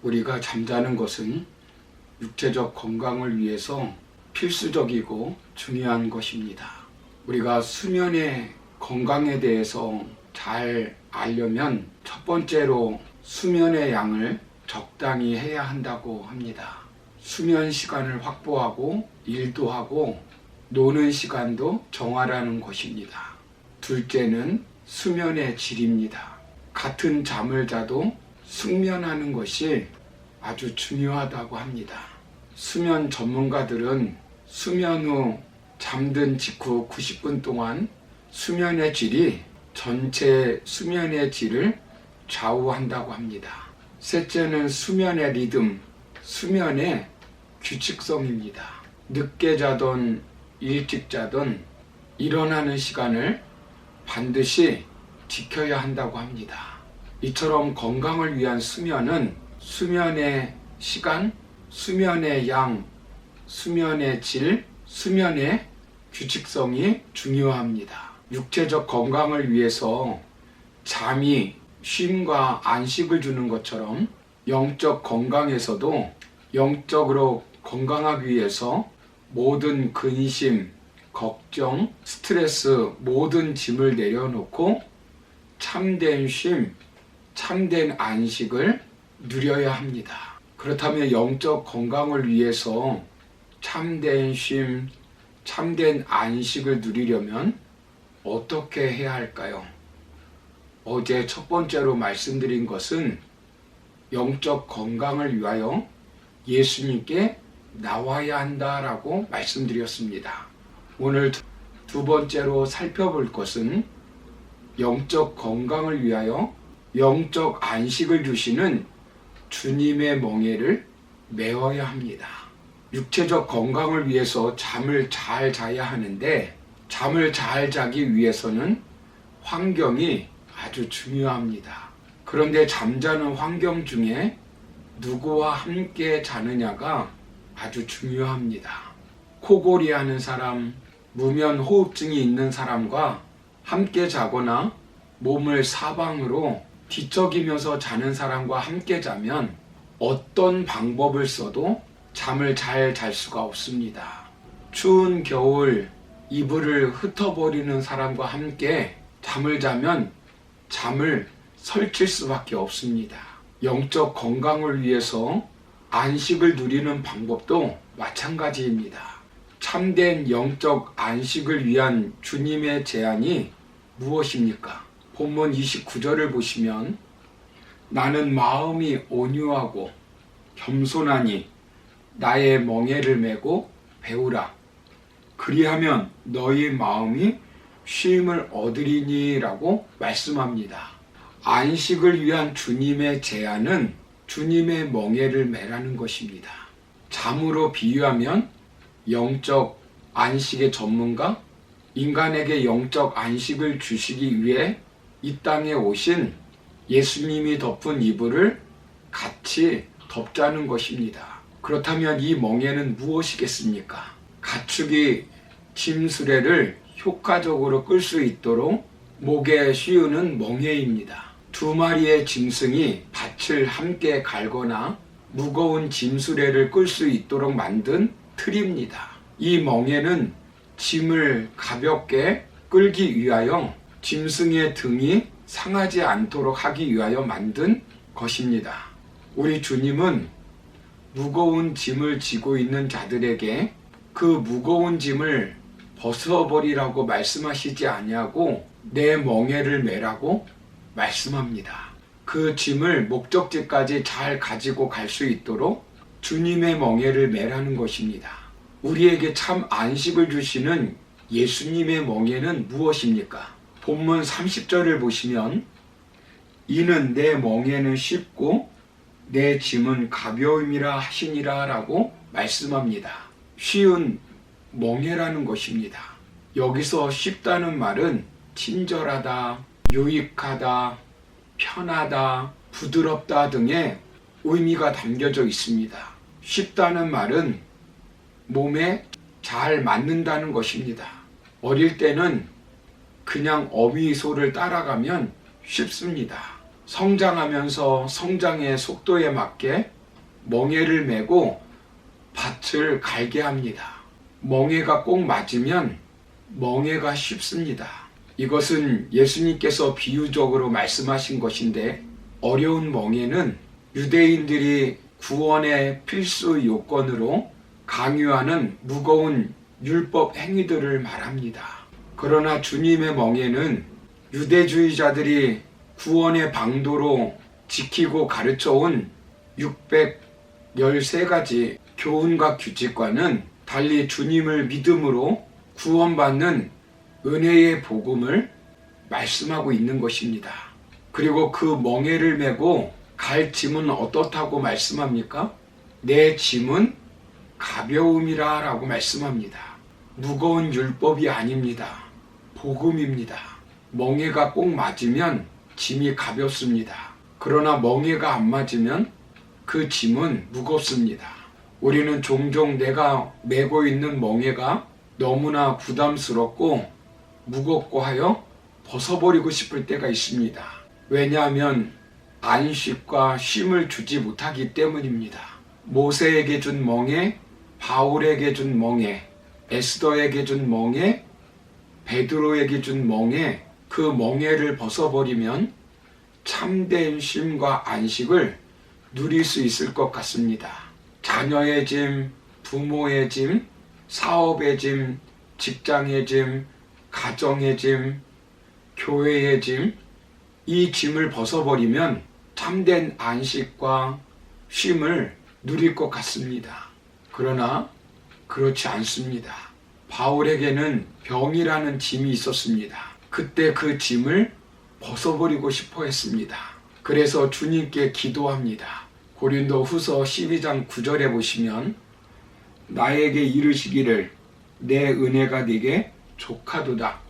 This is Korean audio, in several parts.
우리가 잠자는 것은 육체적 건강을 위해서 필수적이고 중요한 것입니다. 우리가 수면의 건강에 대해서 잘 알려면 첫 번째로 수면의 양을 적당히 해야 한다고 합니다. 수면 시간을 확보하고 일도 하고 노는 시간도 정하라는 것입니다. 둘째는 수면의 질입니다. 같은 잠을 자도 숙면하는 것이 아주 중요하다고 합니다. 수면 전문가들은 수면 후 잠든 직후 90분 동안 수면의 질이 전체 수면의 질을 좌우한다고 합니다. 셋째는 수면의 리듬, 수면의 규칙성입니다. 늦게 자든 일찍 자든 일어나는 시간을 반드시 지켜야 한다고 합니다. 이처럼 건강을 위한 수면은 수면의 시간, 수면의 양, 수면의 질, 수면의 규칙성이 중요합니다. 육체적 건강을 위해서 잠이 쉼과 안식을 주는 것처럼 영적 건강에서도 영적으로 건강하기 위해서 모든 근심, 걱정, 스트레스, 모든 짐을 내려놓고 참된 쉼, 참된 안식을 누려야 합니다. 그렇다면 영적 건강을 위해서 참된 쉼, 참된 안식을 누리려면 어떻게 해야 할까요? 어제 첫 번째로 말씀드린 것은 영적 건강을 위하여 예수님께 나와야 한다라고 말씀드렸습니다. 오늘 두 번째로 살펴볼 것은 영적 건강을 위하여 영적 안식을 주시는 주님의 멍에를 메어야 합니다. 육체적 건강을 위해서 잠을 잘 자야 하는데 잠을 잘 자기 위해서는 환경이 아주 중요합니다. 그런데 잠자는 환경 중에 누구와 함께 자느냐가 아주 중요합니다. 코골이 하는 사람, 무면 호흡증이 있는 사람과 함께 자거나 몸을 사방으로 뒤척이면서 자는 사람과 함께 자면 어떤 방법을 써도 잠을 잘 잘 수가 없습니다. 추운 겨울 이불을 흩어버리는 사람과 함께 잠을 자면 잠을 설칠 수밖에 없습니다. 영적 건강을 위해서 안식을 누리는 방법도 마찬가지입니다. 참된 영적 안식을 위한 주님의 제안이 무엇입니까? 본문 29절을 보시면 나는 마음이 온유하고 겸손하니 나의 멍에를 메고 배우라. 그리하면 너희 마음이 쉼을 얻으리니 라고 말씀합니다. 안식을 위한 주님의 제안은 주님의 멍에를 메라는 것입니다. 잠으로 비유하면 영적 안식의 전문가, 인간에게 영적 안식을 주시기 위해 이 땅에 오신 예수님이 덮은 이불을 같이 덮자는 것입니다. 그렇다면 이 멍에는 무엇이겠습니까? 가축이 짐수레를 효과적으로 끌 수 있도록 목에 씌우는 멍에입니다. 두 마리의 짐승이 밭을 함께 갈거나 무거운 짐수레를 끌 수 있도록 만든 틀입니다. 이 멍에는 짐을 가볍게 끌기 위하여 짐승의 등이 상하지 않도록 하기 위하여 만든 것입니다. 우리 주님은 무거운 짐을 지고 있는 자들에게 그 무거운 짐을 벗어버리라고 말씀하시지 아니하고 내 멍에를 메라고 말씀합니다. 그 짐을 목적지까지 잘 가지고 갈 수 있도록 주님의 멍에를 메라는 것입니다. 우리에게 참 안식을 주시는 예수님의 멍에는 무엇입니까? 본문 30절을 보시면 이는 내 멍에는 쉽고 내 짐은 가벼움이라 하시니라 라고 말씀합니다. 쉬운 멍에라는 것입니다. 여기서 쉽다는 말은 친절하다, 유익하다, 편하다, 부드럽다 등의 의미가 담겨져 있습니다. 쉽다는 말은 몸에 잘 맞는다는 것입니다. 어릴 때는 그냥 어미 소를 따라가면 쉽습니다. 성장하면서 성장의 속도에 맞게 멍에를 메고 밭을 갈게 합니다. 멍에가 꼭 맞으면 멍에가 쉽습니다. 이것은 예수님께서 비유적으로 말씀하신 것인데, 어려운 멍에는 유대인들이 구원의 필수 요건으로 강요하는 무거운 율법 행위들을 말합니다. 그러나 주님의 멍에는 유대주의자들이 구원의 방도로 지키고 가르쳐온 613가지 교훈과 규칙과는 달리 주님을 믿음으로 구원받는 은혜의 복음을 말씀하고 있는 것입니다. 그리고 그 멍에를 메고 갈 짐은 어떻다고 말씀합니까? 내 짐은 가벼움이라 라고 말씀합니다. 무거운 율법이 아닙니다. 복음입니다. 멍에가 꼭 맞으면 짐이 가볍습니다. 그러나 멍에가 안 맞으면 그 짐은 무겁습니다. 우리는 종종 내가 메고 있는 멍에가 너무나 부담스럽고 무겁고 하여 벗어버리고 싶을 때가 있습니다. 왜냐하면 안식과 쉼을 주지 못하기 때문입니다. 모세에게 준 멍에, 바울에게 준 멍에, 에스더에게 준 멍에, 베드로에게 준 멍에, 그 멍에를 벗어버리면 참된 쉼과 안식을 누릴 수 있을 것 같습니다. 자녀의 짐, 부모의 짐, 사업의 짐, 직장의 짐, 가정의 짐, 교회의 짐, 이 짐을 벗어버리면 참된 안식과 쉼을 누릴 것 같습니다. 그러나 그렇지 않습니다. 바울에게는 병이라는 짐이 있었습니다. 그때 그 짐을 벗어버리고 싶어 했습니다. 그래서 주님께 기도합니다. 고린도 후서 12장 9절에 보시면 나에게 이르시기를 내 은혜가 네게 족하도다.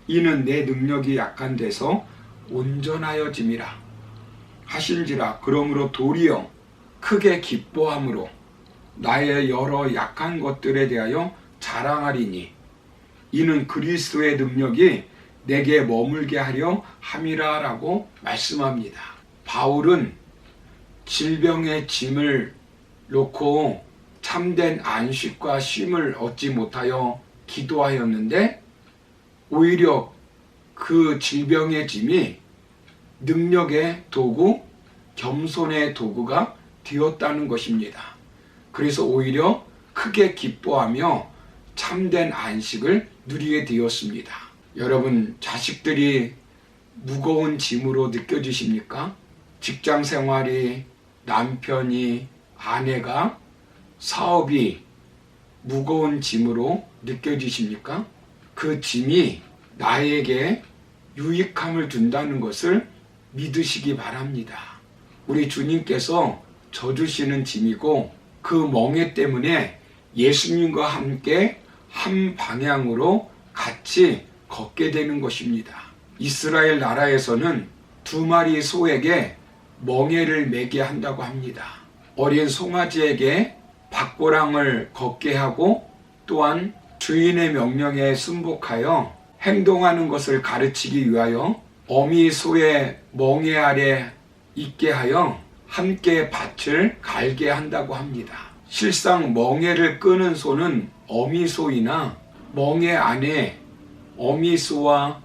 이는 내 능력이 약한 데서 온전하여짐이라 하신지라. 그러므로 도리어 크게 기뻐함으로 나의 여러 약한 것들에 대하여 자랑하리니 이는 그리스도의 능력이 내게 머물게 하려 함이라 라고 말씀합니다. 바울은 질병의 짐을 놓고 참된 안식과 쉼을 얻지 못하여 기도하였는데 오히려 그 질병의 짐이 능력의 도구, 겸손의 도구가 되었다는 것입니다. 그래서 오히려 크게 기뻐하며 참된 안식을 누리게 되었습니다. 여러분, 자식들이 무거운 짐으로 느껴지십니까? 직장 생활이, 남편이, 아내가, 사업이 무거운 짐으로 느껴지십니까? 그 짐이 나에게 유익함을 준다는 것을 믿으시기 바랍니다. 우리 주님께서 져주시는 짐이고 그 멍에 때문에 예수님과 함께 한 방향으로 같이 걷게 되는 것입니다. 이스라엘 나라에서는 2마리 소에게 멍에를 매게 한다고 합니다. 어린 송아지에게 밭고랑을 걷게 하고 또한 주인의 명령에 순복하여 행동하는 것을 가르치기 위하여 어미 소의 멍에 아래 있게 하여 함께 밭을 갈게 한다고 합니다. 실상 멍에를 끄는 소는 어미 소이나 멍에 안에 어미 소와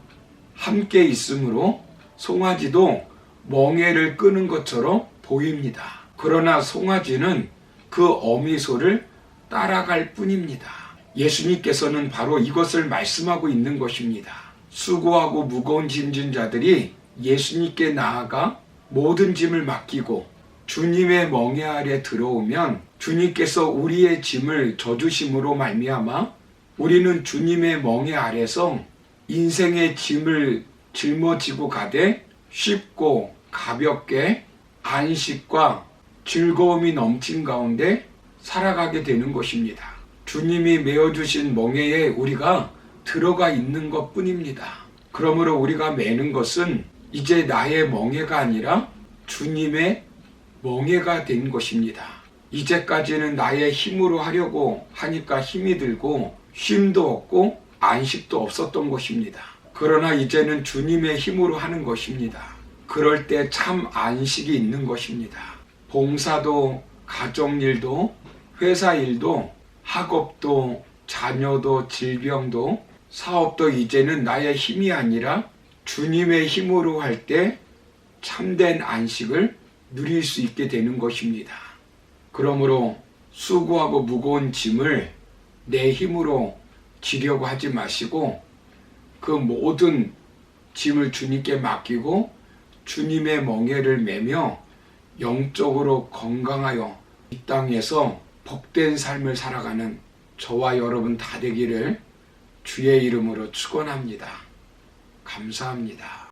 함께 있으므로 송아지도 멍에를 끄는 것처럼 보입니다. 그러나 송아지는 그 어미 소를 따라갈 뿐입니다. 예수님께서는 바로 이것을 말씀하고 있는 것입니다. 수고하고 무거운 짐진 자들이 예수님께 나아가 모든 짐을 맡기고 주님의 멍에 아래 들어오면 주님께서 우리의 짐을 져주심으로 말미암아 우리는 주님의 멍에 아래서 인생의 짐을 짊어지고 가되 쉽고 가볍게 안식과 즐거움이 넘친 가운데 살아가게 되는 것입니다. 주님이 메어주신 멍에에 우리가 들어가 있는 것 뿐입니다. 그러므로 우리가 매는 것은 이제 나의 멍에가 아니라 주님의 멍에가 된 것입니다. 이제까지는 나의 힘으로 하려고 하니까 힘이 들고 쉼도 없고 안식도 없었던 것입니다. 그러나 이제는 주님의 힘으로 하는 것입니다. 그럴 때 참 안식이 있는 것입니다. 봉사도, 가정일도, 회사일도, 학업도, 자녀도, 질병도, 사업도 이제는 나의 힘이 아니라 주님의 힘으로 할 때 참된 안식을 누릴 수 있게 되는 것입니다. 그러므로 수고하고 무거운 짐을 내 힘으로 지려고 하지 마시고 그 모든 짐을 주님께 맡기고 주님의 멍에를 매며 영적으로 건강하여 이 땅에서 복된 삶을 살아가는 저와 여러분 다 되기를 주의 이름으로 축원합니다. 감사합니다.